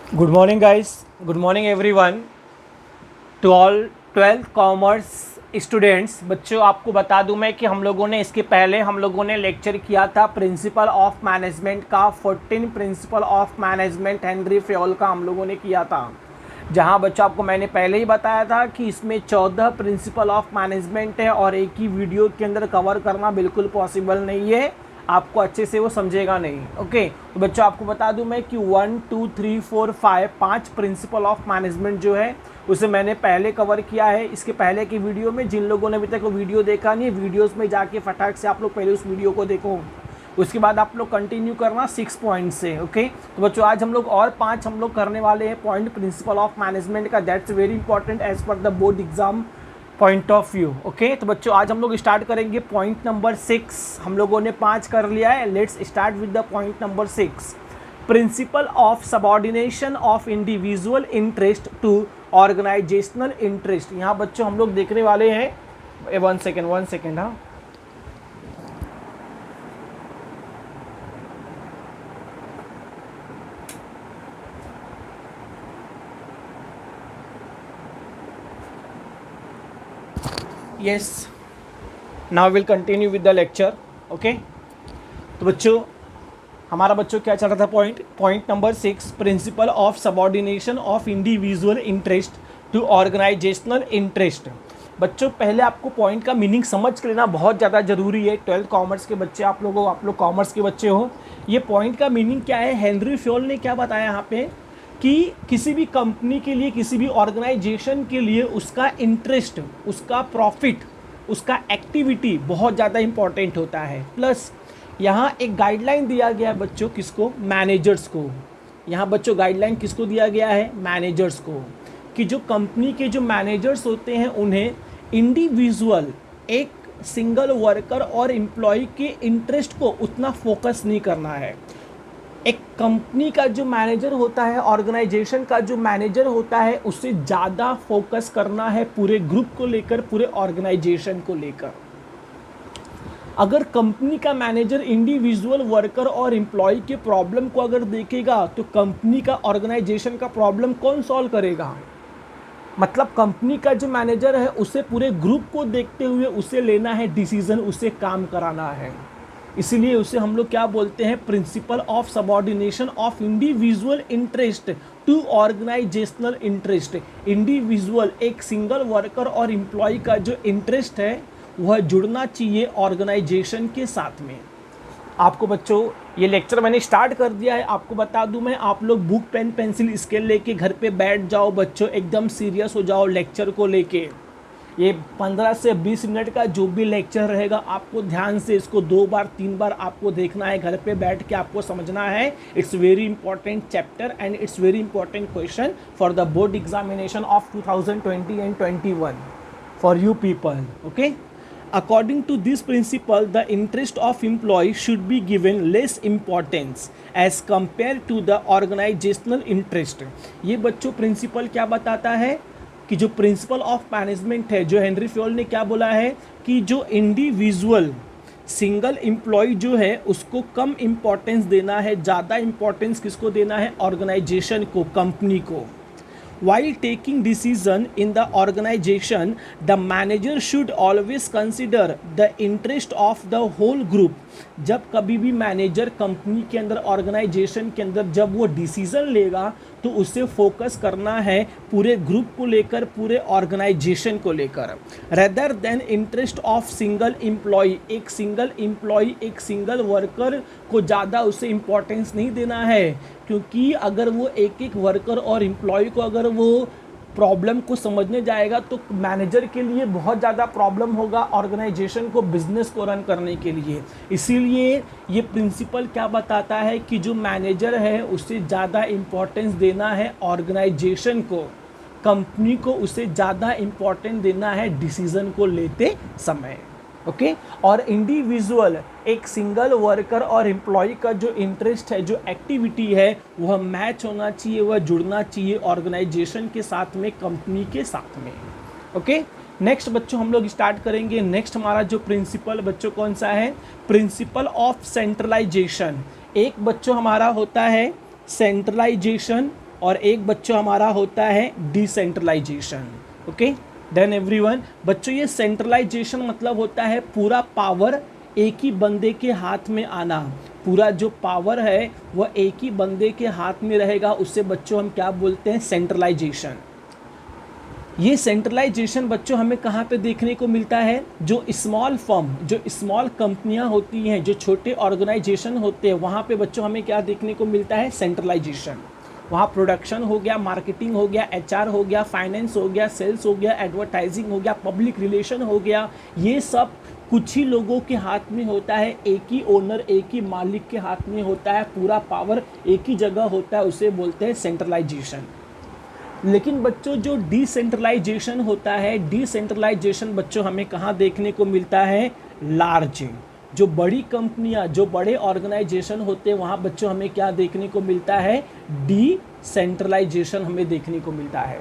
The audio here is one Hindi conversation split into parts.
Good morning guys, good morning everyone, to all 12th commerce students. बच्चों, आपको बता दूं मैं कि हम लोगों ने इसके पहले लेक्चर किया था प्रिंसिपल ऑफ मैनेजमेंट का। 14 principal of management Henry Fayol का हम लोगों ने किया था, जहां बच्चों आपको मैंने पहले ही बताया था कि इसमें 14 प्रिंसिपल ऑफ मैनेजमेंट है और एक ही वीडियो के अंदर कवर करना बिल्कुल पॉसिबल नहीं है, आपको अच्छे से वो समझेगा नहीं। ओके, तो बच्चों आपको बता दूं मैं कि 1 2 3 4 5 5 प्रिंसिपल ऑफ मैनेजमेंट जो है उसे मैंने पहले कवर किया है इसके पहले की वीडियो में। जिन लोगों ने अभी तक वो वीडियो देखा नहीं है, वीडियोस में जाके फटाक से आप लोग पहले उस वीडियो को देखो, उसके बाद आप लोग कंटिन्यू करना 6 पॉइंट से। ओके, तो बच्चों आज हम लोग और 5 हम लोग करने वाले हैं पॉइंट प्रिंसिपल ऑफ मैनेजमेंट का। That's very important as per the board exam point of view. Okay, तो बच्चों आज हम लोग स्टार्ट करेंगे पॉइंट नंबर 6। हम लोगों ने 5 कर लिया है, let's start with the point number 6। Principle of subordination of individual interest to organizational interest. यहाँ बच्चों हम लोग देखने वाले हैं, वन सेकेंड हाँ, yes, now will continue with the lecture. Okay, तो बच्चों हमारा क्या चल रहा था point number 6, principle of subordination of individual interest to organizational interest. बच्चों पहले आपको पॉइंट का मीनिंग समझ लेना बहुत ज़्यादा ज़रूरी है। 12th कॉमर्स के बच्चे आप लोग कॉमर्स के बच्चे हो। ये पॉइंट का मीनिंग क्या है, हेनरी फेयोल ने क्या बताया यहाँ पे कि किसी भी कंपनी के लिए, किसी भी ऑर्गेनाइजेशन के लिए उसका इंटरेस्ट, उसका प्रॉफिट, उसका एक्टिविटी बहुत ज़्यादा इंपॉर्टेंट होता है। प्लस यहाँ एक गाइडलाइन दिया गया है बच्चों, किसको, मैनेजर्स को। यहाँ बच्चों गाइडलाइन किसको दिया गया है, मैनेजर्स को, कि जो कंपनी के जो मैनेजर्स होते हैं उन्हें इंडिविजुअल, एक सिंगल वर्कर और एम्प्लॉय के इंटरेस्ट को उतना फोकस नहीं करना है। एक कंपनी का जो मैनेजर होता है, ऑर्गेनाइजेशन का जो मैनेजर होता है, उससे ज़्यादा फोकस करना है पूरे ग्रुप को लेकर, पूरे ऑर्गेनाइजेशन को लेकर। अगर कंपनी का मैनेजर इंडिविजुअल वर्कर और एम्प्लॉय के प्रॉब्लम को अगर देखेगा तो कंपनी का, ऑर्गेनाइजेशन का प्रॉब्लम कौन सॉल्व करेगा? मतलब कंपनी का जो मैनेजर है उसे पूरे ग्रुप को देखते हुए उसे लेना है डिसीजन, उसे काम कराना है। इसीलिए उसे हम लोग क्या बोलते हैं, principle of subordination of individual interest to organizational interest. Individual, एक सिंगल वर्कर और एम्प्लॉय का जो इंटरेस्ट है वह जुड़ना चाहिए ऑर्गेनाइजेशन के साथ में। आपको बच्चों ये लेक्चर मैंने स्टार्ट कर दिया है, आपको बता दूं मैं, आप लोग बुक पेन पेंसिल स्केल लेके घर पे बैठ जाओ बच्चों, एकदम सीरियस हो जाओ लेक्चर को लेके। ये 15 से 20 मिनट का जो भी लेक्चर रहेगा आपको ध्यान से इसको 2 बार 3 बार आपको देखना है, घर पे बैठ के आपको समझना है। It's very important chapter and it's very important question for the board examination of 2020 and 21 for you people. Okay, according to this principle the interest of employee should be given less importance as compared to the organizational interest। ये बच्चों प्रिंसिपल क्या बताता है कि जो प्रिंसिपल ऑफ मैनेजमेंट है, जो हेनरी फेयोल ने क्या बोला है कि जो इंडिविजुअल सिंगल एम्प्लॉय जो है उसको कम इम्पोर्टेंस देना है, ज़्यादा इम्पोर्टेंस किसको देना है, ऑर्गेनाइजेशन को, कंपनी को। While taking decision in the organization, the manager should always consider the interest of the whole group। जब कभी भी मैनेजर कंपनी के अंदर, ऑर्गेनाइजेशन के अंदर जब वो डिसीजन लेगा तो उसे फोकस करना है पूरे ग्रुप को लेकर, पूरे ऑर्गेनाइजेशन को लेकर, rather than interest of single employ. एक सिंगल एम्प्लॉय, एक सिंगल वर्कर को ज़्यादा उसे इम्पोर्टेंस नहीं देना है, क्योंकि अगर वो एक एक वर्कर और एम्प्लॉय को अगर वो प्रॉब्लम को समझने जाएगा तो मैनेजर के लिए बहुत ज़्यादा प्रॉब्लम होगा, ऑर्गेनाइजेशन को, बिजनेस को रन करने के लिए। इसीलिए ये प्रिंसिपल क्या बताता है कि जो मैनेजर है उसे ज़्यादा इम्पोर्टेंस देना है ऑर्गेनाइजेशन को, कंपनी को उसे ज़्यादा इम्पोर्टेंस देना है डिसीज़न को लेते समय। ओके, और इंडिविजुअल, एक सिंगल वर्कर और एम्प्लॉय का जो इंटरेस्ट है, जो एक्टिविटी है, वह मैच होना चाहिए, वह जुड़ना चाहिए ऑर्गेनाइजेशन के साथ में, कंपनी के साथ में। ओके, नेक्स्ट बच्चों हम लोग स्टार्ट करेंगे। नेक्स्ट हमारा जो प्रिंसिपल बच्चों कौन सा है, प्रिंसिपल ऑफ सेंट्रलाइजेशन। एक बच्चों हमारा होता है सेंट्रलाइजेशन और एक बच्चों हमारा होता है डिसेंट्रलाइजेशन। ओके देन एवरीवन, बच्चों ये सेंट्रलाइजेशन मतलब होता है पूरा पावर एक ही बंदे के हाथ में आना। पूरा जो पावर है वह एक ही बंदे के हाथ में रहेगा, उससे बच्चों हम क्या बोलते हैं, सेंट्रलाइजेशन। ये सेंट्रलाइजेशन बच्चों हमें कहाँ पे देखने को मिलता है, जो स्मॉल फर्म, जो स्मॉल कंपनियां होती हैं, जो छोटे ऑर्गेनाइजेशन होते हैं, वहाँ पे बच्चों हमें क्या देखने को मिलता है, सेंट्रलाइजेशन। वहाँ प्रोडक्शन हो गया, मार्केटिंग हो गया, एचआर हो गया, फाइनेंस हो गया, सेल्स हो गया, एडवर्टाइजिंग हो गया, पब्लिक रिलेशन हो गया, ये सब कुछ ही लोगों के हाथ में होता है, एक ही ओनर, एक ही मालिक के हाथ में होता है, पूरा पावर एक ही जगह होता है, उसे बोलते हैं सेंट्रलाइजेशन। लेकिन बच्चों जो डिसेंट्रलाइजेशन होता है, डिसेंट्रलाइजेशन बच्चों हमें कहाँ देखने को मिलता है, लार्ज, जो बड़ी कंपनियां, जो बड़े ऑर्गेनाइजेशन होते हैं, वहाँ बच्चों हमें क्या देखने को मिलता है, डिसेंट्रलाइजेशन हमें देखने को मिलता है।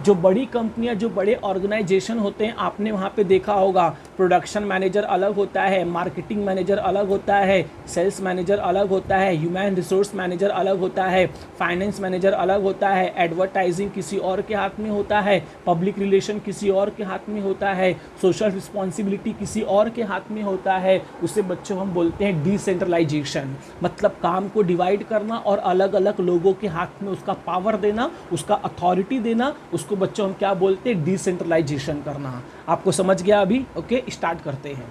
जो बड़ी कंपनियां, जो बड़े ऑर्गेनाइजेशन होते हैं, आपने वहाँ पे देखा होगा प्रोडक्शन मैनेजर अलग होता है, मार्केटिंग मैनेजर अलग होता है, सेल्स मैनेजर अलग होता है, ह्यूमन रिसोर्स मैनेजर अलग होता है, फाइनेंस मैनेजर अलग होता है, एडवर्टाइजिंग किसी और के हाथ में होता है, पब्लिक रिलेशन किसी और के हाथ में होता है, सोशल रिस्पॉन्सिबिलिटी किसी और के हाथ में होता है। उसे बच्चों हम बोलते हैं डिसेंट्रलाइजेशन, मतलब काम को डिवाइड करना और अलग अलग लोगों के हाथ में उसका पावर देना, उसका अथॉरिटी देना, उसको बच्चों हम क्या बोलते हैं, डिसेंट्रलाइजेशन करना। आपको समझ गया अभी? ओके स्टार्ट करते हैं।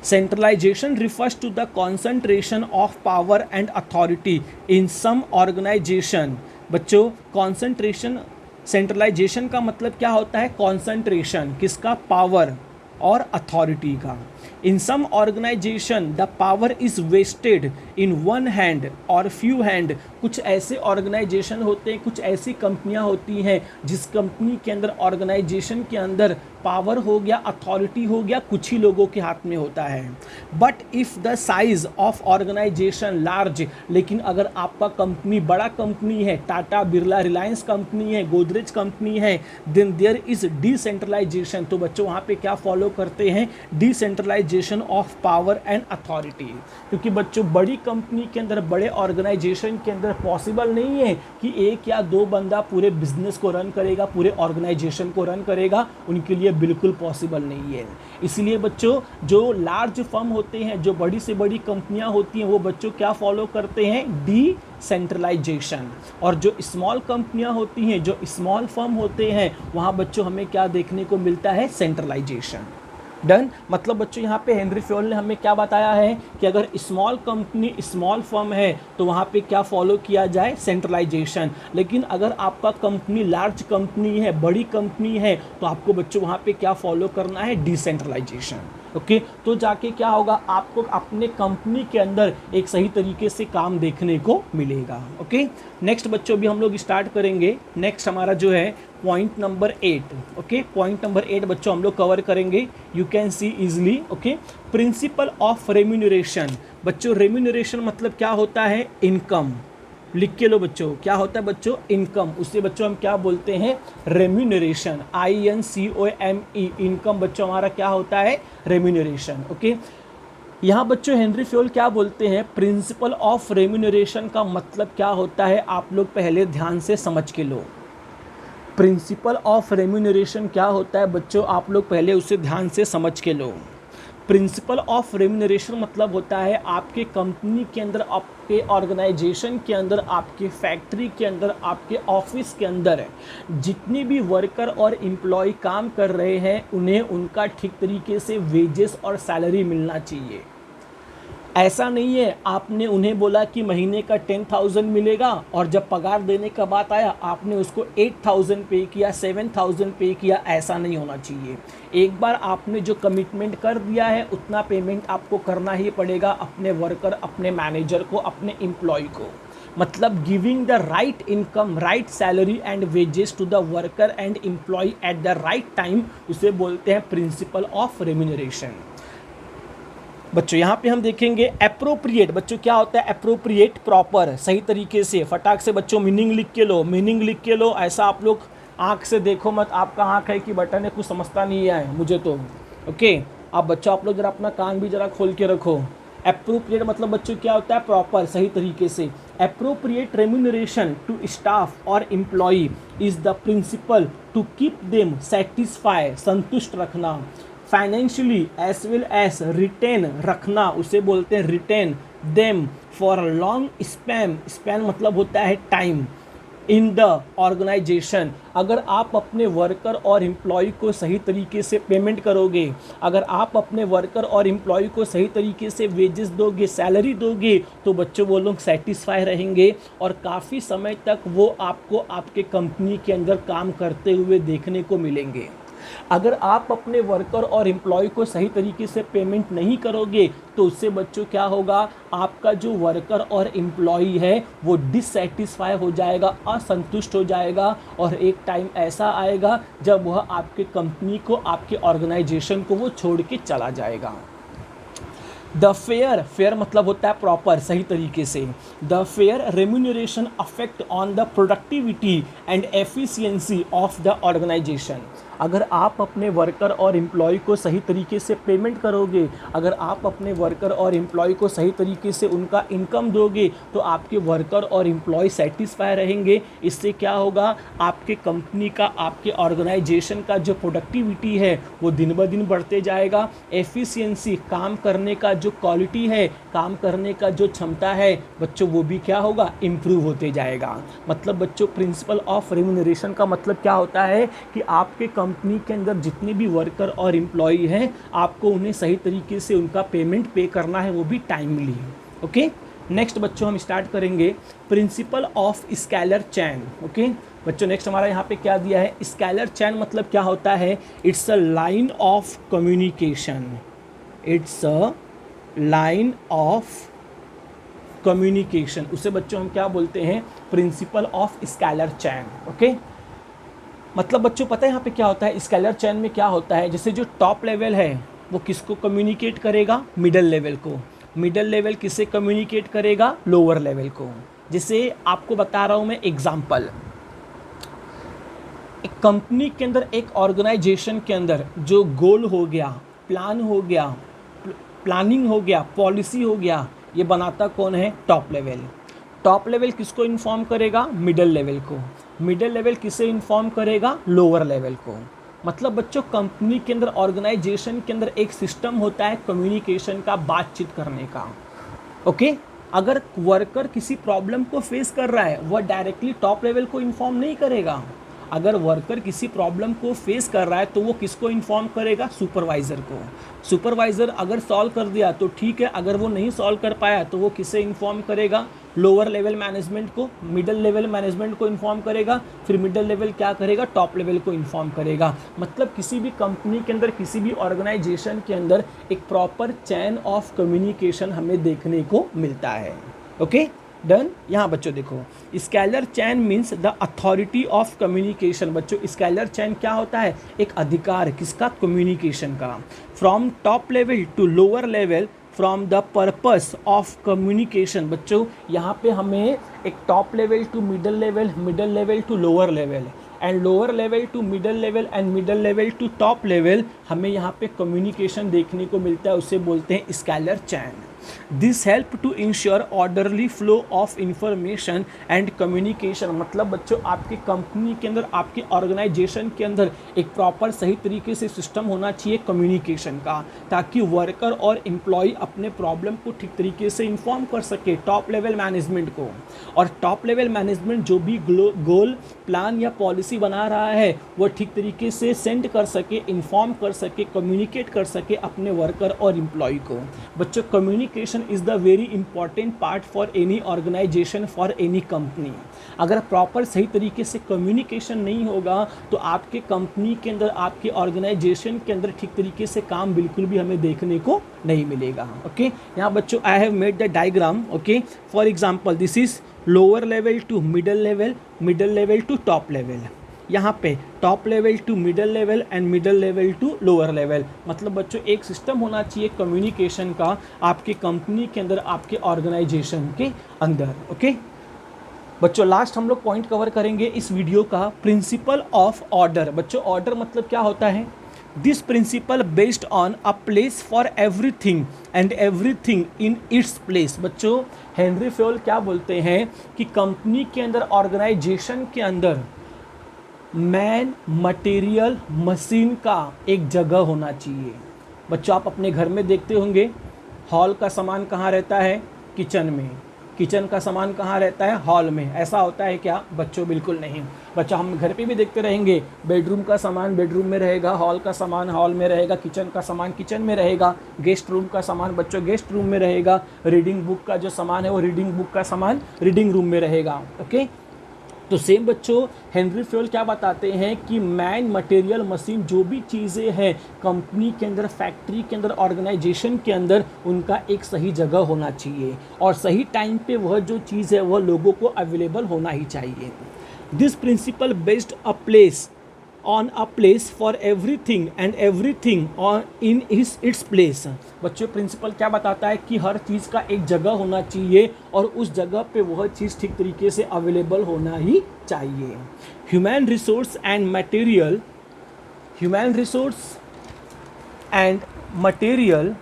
Centralization refers to the concentration of power and authority in some organization। बच्चों concentration, सेंट्रलाइजेशन का मतलब क्या होता है, कॉन्सेंट्रेशन किसका, पावर और अथॉरिटी का। In some organisation the power is vested in one hand और फ्यू हैंड। कुछ ऐसे ऑर्गेनाइजेशन होते हैं, कुछ ऐसी कंपनियां होती हैं जिस कंपनी के अंदर, ऑर्गेनाइजेशन के अंदर पावर हो गया, अथॉरिटी हो गया, कुछ ही लोगों के हाथ में होता है। But if the size of organization large, लेकिन अगर आपका कंपनी बड़ा कंपनी है, टाटा बिरला रिलायंस कंपनी है, गोदरेज कंपनी है, देन देयर इज डिसेंट्रलाइजेशन। तो बच्चों वहाँ पे क्या फॉलो करते हैं, decentralization of power and authority. क्योंकि बच्चों बड़ी कंपनी के अंदर, बड़े ऑर्गेनाइजेशन के अंदर पॉसिबल नहीं है कि एक या दो बंदा पूरे बिजनेस को रन करेगा, पूरे ऑर्गेनाइजेशन को रन करेगा, उनके लिए बिल्कुल पॉसिबल नहीं है। इसलिए बच्चों जो लार्ज फर्म होते हैं, जो बड़ी से बड़ी कंपनियां होती हैं, वो बच्चों क्या फॉलो करते हैं, डिसेंट्रलाइजेशन। और जो स्मॉल कंपनियां होती हैं, जो स्मॉल फर्म होते हैं, वहाँ बच्चों हमें क्या देखने को मिलता है, सेंट्रलाइजेशन। डन। मतलब बच्चों यहाँ पे हेनरी फ्योल ने हमें क्या बताया है कि अगर स्मॉल कंपनी, स्मॉल फर्म है तो वहाँ पे क्या फॉलो किया जाए, सेंट्रलाइजेशन। लेकिन अगर आपका कंपनी लार्ज कंपनी है, बड़ी कंपनी है, तो आपको बच्चों वहाँ पे क्या फॉलो करना है, डिसेंट्रलाइजेशन। ओके तो जाके क्या होगा, आपको अपने कंपनी के अंदर एक सही तरीके से काम देखने को मिलेगा। ओके नेक्स्ट बच्चों भी हम लोग स्टार्ट करेंगे। नेक्स्ट हमारा जो है point number 8। Okay point number 8 बच्चों हम लोग कवर करेंगे, you can see easily. Okay principle of remuneration. बच्चों रेम्यूनरेशन मतलब क्या होता है, इनकम। लिख के लो बच्चों, क्या होता है बच्चों, इनकम। उससे बच्चों हम क्या बोलते हैं, रेम्यूनरेशन, INCOME, इनकम बच्चों हमारा क्या होता है, रेम्यूनरेशन। ओके यहाँ बच्चों हेनरी फ्योल क्या बोलते हैं, प्रिंसिपल ऑफ रेम्यूनरेशन का मतलब क्या होता है, आप लोग पहले ध्यान से समझ के लो। प्रिंसिपल ऑफ रेम्यूनरेशन क्या होता है बच्चों, आप लोग पहले उसे ध्यान से समझ के लो। प्रिंसिपल ऑफ रेम्यूनरेशन मतलब होता है आपके कंपनी के अंदर, आपके ऑर्गेनाइजेशन के अंदर, आपके फैक्ट्री के अंदर, आपके ऑफिस के अंदर जितनी भी वर्कर और एम्प्लॉय काम कर रहे हैं, उन्हें उनका ठीक तरीके से वेजेस और सैलरी मिलना चाहिए। ऐसा नहीं है आपने उन्हें बोला कि महीने का 10,000 मिलेगा और जब पगार देने का बात आया आपने उसको 8,000 पे किया, 7,000 पे किया, ऐसा नहीं होना चाहिए। एक बार आपने जो कमिटमेंट कर दिया है उतना पेमेंट आपको करना ही पड़ेगा अपने वर्कर, अपने मैनेजर को, अपने एम्प्लॉय को। मतलब giving the right income, right salary and wages to the worker and employ at the right time, उसे बोलते हैं प्रिंसिपल ऑफ रेम्यूनरेशन। बच्चों यहाँ पे हम देखेंगे एप्रोप्रिएट। बच्चों क्या होता है एप्रोप्रिएट, प्रॉपर, सही तरीके से। फटाक से बच्चों मीनिंग लिख के लो, मीनिंग लिख के लो। ऐसा आप लोग आंख से देखो मत, आपका आंख है कि बटन है, कुछ समझता नहीं है मुझे तो। ओके आप बच्चों, आप लोग जरा अपना कान भी जरा खोल के रखो। अप्रोप्रिएट मतलब बच्चों क्या होता है, प्रॉपर, सही तरीके से। अप्रोप्रिएट रेम्यूनरेशन टू स्टाफ और employee is the principle to keep them satisfy, संतुष्ट रखना, financially as well as retain, रखना, उसे बोलते हैं retain them for long span, span मतलब होता है टाइम, इन द ऑर्गेनाइजेशन। अगर आप अपने वर्कर और एम्प्लॉय को सही तरीके से पेमेंट करोगे, अगर आप अपने वर्कर और एम्प्लॉय को सही तरीके से वेजेस दोगे, सैलरी दोगे, तो बच्चों वो लोग सेटिस्फाई रहेंगे और काफ़ी समय तक वो आपको आपके कंपनी के अंदर काम करते हुए देखने को मिलेंगे। अगर आप अपने वर्कर और एम्प्लॉय को सही तरीके से पेमेंट नहीं करोगे तो उससे बच्चों क्या होगा, आपका जो वर्कर और एम्प्लॉय है वो डिससेटिस्फाई हो जाएगा, असंतुष्ट हो जाएगा, और एक टाइम ऐसा आएगा जब वह आपके कंपनी को, आपके ऑर्गेनाइजेशन को वो छोड़ के चला जाएगा। द फेयर, फेयर मतलब होता है प्रॉपर, सही तरीके से। The fair remuneration affect on the productivity and efficiency of the organization. अगर आप अपने वर्कर और एम्प्लॉय को सही तरीके से पेमेंट करोगे, अगर आप अपने वर्कर और एम्प्लॉय को सही तरीके से उनका इनकम दोगे, तो आपके वर्कर और एम्प्लॉय सेटिस्फाई रहेंगे। इससे क्या होगा, आपके कंपनी का, आपके ऑर्गेनाइजेशन का जो प्रोडक्टिविटी है वो दिन ब दिन बढ़ते जाएगा। एफिशिएंसी, काम करने का जो क्वालिटी है, काम करने का जो क्षमता है बच्चों, वो भी क्या होगा, इम्प्रूव होते जाएगा। मतलब बच्चों प्रिंसिपल ऑफ रेम्यूनरेशन का मतलब क्या होता है कि आपके कंपनी के अंदर जितने भी वर्कर और एम्प्लॉय हैं, आपको उन्हें सही तरीके से उनका पेमेंट पे करना है, वो भी टाइमली। ओके, नेक्स्ट बच्चों हम स्टार्ट करेंगे principle of scalar chain. Okay बच्चों, नेक्स्ट हमारा यहाँ पे क्या दिया है, स्केलर चैन मतलब क्या होता है, it's a line of communication, it's a line of communication, उसे बच्चों हम क्या बोलते हैं, principle of scalar chain. Okay, मतलब बच्चों पता है यहाँ पे क्या होता है, स्केलर चैन में क्या होता है, जैसे जो टॉप लेवल है वो किसको कम्युनिकेट करेगा, मिडल लेवल को, मिडल लेवल किसे कम्युनिकेट करेगा, लोअर लेवल को। जैसे आपको बता रहा हूँ मैं एग्जाम्पल, एक कंपनी के अंदर, एक ऑर्गेनाइजेशन के अंदर जो गोल हो गया, प्लान हो गया, प्लानिंग हो गया, पॉलिसी हो गया, ये बनाता कौन है, टॉप लेवल। टॉप लेवल किसको इन्फॉर्म करेगा, मिडल लेवल को, मिडल लेवल किसे इन्फॉर्म करेगा, लोअर लेवल को। मतलब बच्चों कंपनी के अंदर, ऑर्गेनाइजेशन के अंदर एक सिस्टम होता है कम्युनिकेशन का, बातचीत करने का। ओके, अगर वर्कर किसी प्रॉब्लम को फेस कर रहा है, वह डायरेक्टली टॉप लेवल को इन्फॉर्म नहीं करेगा। अगर वर्कर किसी प्रॉब्लम को फेस कर रहा है तो वो किसको इन्फॉर्म करेगा, सुपरवाइज़र को। सुपरवाइज़र अगर सॉल्व कर दिया तो ठीक है, अगर वो नहीं सॉल्व कर पाया तो वो किसे इन्फॉर्म करेगा, लोअर लेवल मैनेजमेंट को, मिडल लेवल मैनेजमेंट को इन्फॉर्म करेगा, फिर मिडल लेवल क्या करेगा, टॉप लेवल को इन्फॉर्म करेगा। मतलब किसी भी कंपनी के अंदर, किसी भी ऑर्गेनाइजेशन के अंदर एक प्रॉपर चैन ऑफ कम्युनिकेशन हमें देखने को मिलता है। Okay done. यहाँ बच्चों देखो, scalar chain means the authority of communication. बच्चों स्केलर चैन क्या होता है, एक अधिकार, किसका, कम्युनिकेशन का। From top level to lower level, from the purpose of communication. बच्चों यहाँ पे हमें एक top level to middle level, middle level to lower level, and lower level to middle level, and middle level to top level, हमें यहाँ पे कम्युनिकेशन देखने को मिलता है, उसे बोलते हैं scalar chain. This help to ensure orderly flow of information and communication. मतलब बच्चों आपकी कंपनी के अंदर, आपके ऑर्गेनाइजेशन के अंदर एक प्रॉपर सही तरीके से सिस्टम होना चाहिए कम्युनिकेशन का, ताकि वर्कर और एम्प्लॉय अपने प्रॉब्लम को ठीक तरीके से इन्फॉर्म कर सके टॉप लेवल मैनेजमेंट को, और टॉप लेवल मैनेजमेंट जो भी गोल, प्लान या पॉलिसी बना रहा है वो ठीक तरीके से सेंड कर सके, इन्फॉर्म कर सके, कम्युनिकेट कर सके अपने वर्कर और एम्प्लॉय को। बच्चों communication is the very important part for any organization, for any company। अगर प्रॉपर सही तरीके से कम्युनिकेशन नहीं होगा तो आपके कंपनी के अंदर, आपके ऑर्गेनाइजेशन के अंदर ठीक तरीके से काम बिल्कुल भी हमें देखने को नहीं मिलेगा। ओके यहाँ बच्चों I have made the diagram. Okay for example this is lower level to middle level, middle level to top level, यहाँ पे top level to middle level and middle level to lower level. मतलब बच्चों एक सिस्टम होना चाहिए कम्युनिकेशन का आपके कंपनी के अंदर, आपके ऑर्गेनाइजेशन के अंदर। ओके बच्चों लास्ट हम लोग पॉइंट कवर करेंगे इस वीडियो का, प्रिंसिपल ऑफ ऑर्डर। बच्चों ऑर्डर मतलब क्या होता है, this principle based on a place for everything and everything in its place. बच्चों हेनरी फ्योल क्या बोलते हैं कि कंपनी के अंदर, ऑर्गेनाइजेशन के अंदर मैन, मटेरियल, मशीन का एक जगह होना चाहिए। बच्चों आप अपने घर में देखते होंगे, हॉल का सामान कहाँ रहता है? किचन में। किचन का सामान कहाँ रहता है? हॉल में। ऐसा होता है क्या बच्चों? बिल्कुल नहीं। बच्चों हम घर पे भी देखते रहेंगे, बेडरूम का सामान बेडरूम में रहेगा, हॉल का सामान हॉल में रहेगा, किचन का सामान किचन में रहेगा, गेस्ट रूम का सामान बच्चों गेस्ट रूम में रहेगा, रीडिंग बुक का जो सामान है वो रीडिंग बुक का सामान रीडिंग रूम में रहेगा। ओके, तो सेम बच्चों हेनरी फ्योल क्या बताते हैं कि मैन, मटेरियल, मशीन जो भी चीज़ें हैं कंपनी के अंदर, फैक्ट्री के अंदर, ऑर्गेनाइजेशन के अंदर, उनका एक सही जगह होना चाहिए और सही टाइम पे वह जो चीज़ है वह लोगों को अवेलेबल होना ही चाहिए। This principle based a place on a place for everything and everything on in its place. बच्चों प्रिंसिपल क्या बताता है कि हर चीज़ का एक जगह होना चाहिए और उस जगह पे वह चीज़ ठीक तरीके से अवेलेबल होना ही चाहिए। Human resource and material, human resource and material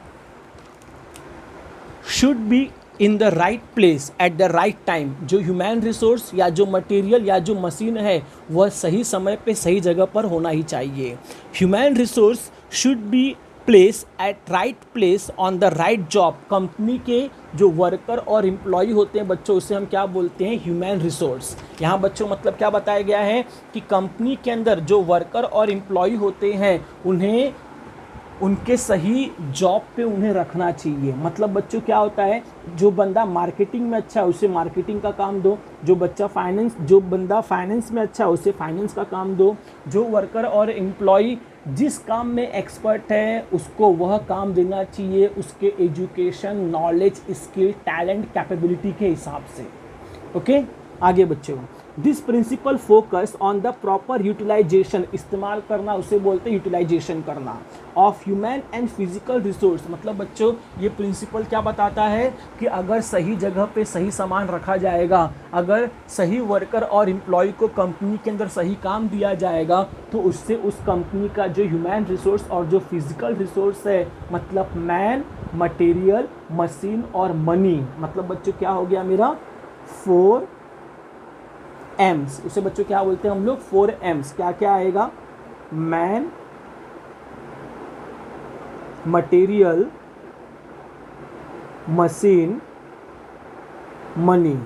should be in the right place at the right time. जो ह्यूमन रिसोर्स या जो मटेरियल या जो मशीन है वह सही समय पे सही जगह पर होना ही चाहिए। Human resource should be place at right place on the right job. Company के जो वर्कर और एम्प्लॉय होते हैं बच्चों, उसे हम क्या बोलते हैं? Human resource. यहाँ बच्चों मतलब क्या बताया गया है कि कंपनी के अंदर जो वर्कर और एम्प्लॉय होते हैं उन्हें उनके सही जॉब पे उन्हें रखना चाहिए। मतलब बच्चों क्या होता है, जो बंदा मार्केटिंग में अच्छा है उसे मार्केटिंग का काम दो, जो बंदा फाइनेंस में अच्छा है उसे फाइनेंस का काम दो, जो वर्कर और एम्प्लॉय जिस काम में एक्सपर्ट है उसको वह काम देना चाहिए उसके education, knowledge, skill, talent, capability के हिसाब से। ओके, आगे बच्चों, this principle focus on the proper utilization, इस्तेमाल करना उसे बोलते हैं यूटिलाइजेशन करना, of human and physical resource. मतलब बच्चों ये प्रिंसिपल क्या बताता है कि अगर सही जगह पे सही सामान रखा जाएगा, अगर सही वर्कर और एम्प्लॉय को कंपनी के अंदर सही काम दिया जाएगा तो उससे उस कंपनी का जो ह्यूमन रिसोर्स और जो फिजिकल रिसोर्स है, मतलब मैन, मटेरियल, मशीन और मनी, मतलब बच्चों क्या हो गया मेरा 4 M's, उसे बच्चों क्या बोलते हैं हम लोग? 4 M's। क्या क्या आएगा? Man, material, machine, money.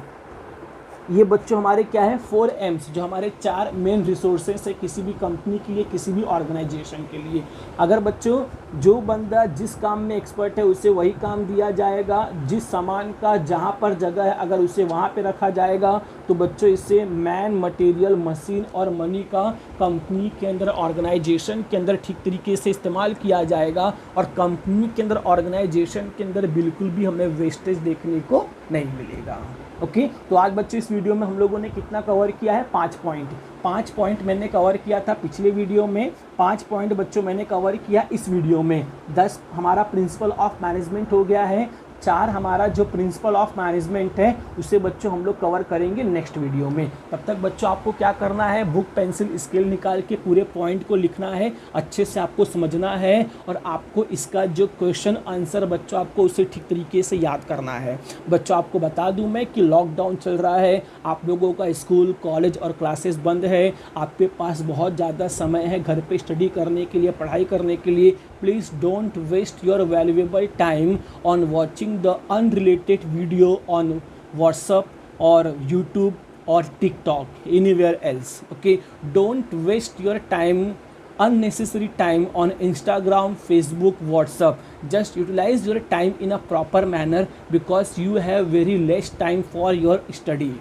ये बच्चों हमारे क्या है? 4 M's, जो हमारे 4 मेन रिसोर्सेस है किसी भी कंपनी के लिए, किसी भी ऑर्गेनाइजेशन के लिए। अगर बच्चों जो बंदा जिस काम में एक्सपर्ट है उसे वही काम दिया जाएगा, जिस सामान का जहाँ पर जगह है अगर उसे वहाँ पे रखा जाएगा तो बच्चों इससे मैन, मटेरियल, मशीन और मनी का कंपनी के अंदर, ऑर्गेनाइजेशन के अंदर ठीक तरीके से इस्तेमाल किया जाएगा और कंपनी के अंदर, ऑर्गेनाइजेशन के अंदर बिल्कुल भी हमें वेस्टेज देखने को नहीं मिलेगा। ओके, तो आज बच्चों इस वीडियो में हम लोगों ने कितना कवर किया है? 5 पॉइंट। 5 पॉइंट मैंने कवर किया था पिछले वीडियो में, 5 पॉइंट बच्चों मैंने कवर किया इस वीडियो में। 10 हमारा प्रिंसिपल ऑफ मैनेजमेंट हो गया है, 4 हमारा जो प्रिंसिपल ऑफ मैनेजमेंट है उसे बच्चों हम लोग कवर करेंगे नेक्स्ट वीडियो में। तब तक बच्चों आपको क्या करना है? बुक, पेंसिल, स्केल निकाल के पूरे पॉइंट को लिखना है, अच्छे से आपको समझना है और आपको इसका जो क्वेश्चन आंसर बच्चों आपको उसे ठीक तरीके से याद करना है। बच्चों आपको बता दूं मैं कि लॉकडाउन चल रहा है, आप लोगों का स्कूल, कॉलेज और क्लासेस बंद है, आपके पास बहुत ज़्यादा समय है घर पे स्टडी करने के लिए, पढ़ाई करने के लिए। Please don't waste your valuable time on watching the unrelated video on WhatsApp or YouTube or TikTok, anywhere else. Okay, don't waste your time, unnecessary time on Instagram, Facebook, WhatsApp. Just utilize your time in a proper manner because you have very less time for your study.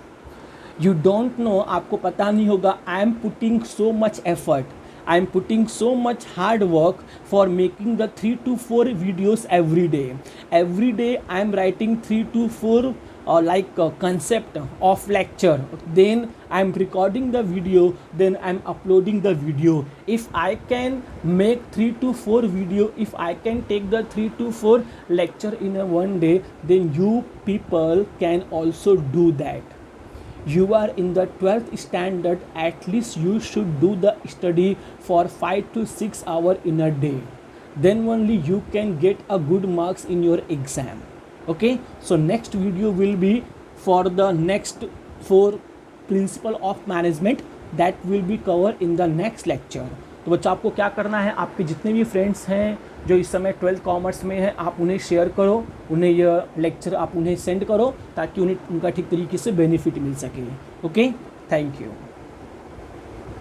You don't know, आपको पता नहीं होगा, I am putting so much effort, I am putting so much hard work for making the 3 to 4 videos every day. Every day I am writing 3 to 4 concept of lecture. Then I am recording the video. Then I am uploading the video. If I can make 3 to 4 video, if I can take the 3 to 4 lecture in a one day, then you people can also do that. you are in the 12th standard, at least you should do the study for 5 to 6 hours in a day. Then only you can get a good marks in your exam. Okay, so next video will be for the next 4 principle of management that will be covered in the next lecture. तो बच्चा आपको क्या करना है, आपके जितने भी फ्रेंड्स हैं जो इस समय 12th कॉमर्स में हैं, आप उन्हें शेयर करो, उन्हें यह लेक्चर आप उन्हें सेंड करो ताकि उन्हें उनका ठीक तरीके से बेनिफिट मिल सके. Okay, thank you.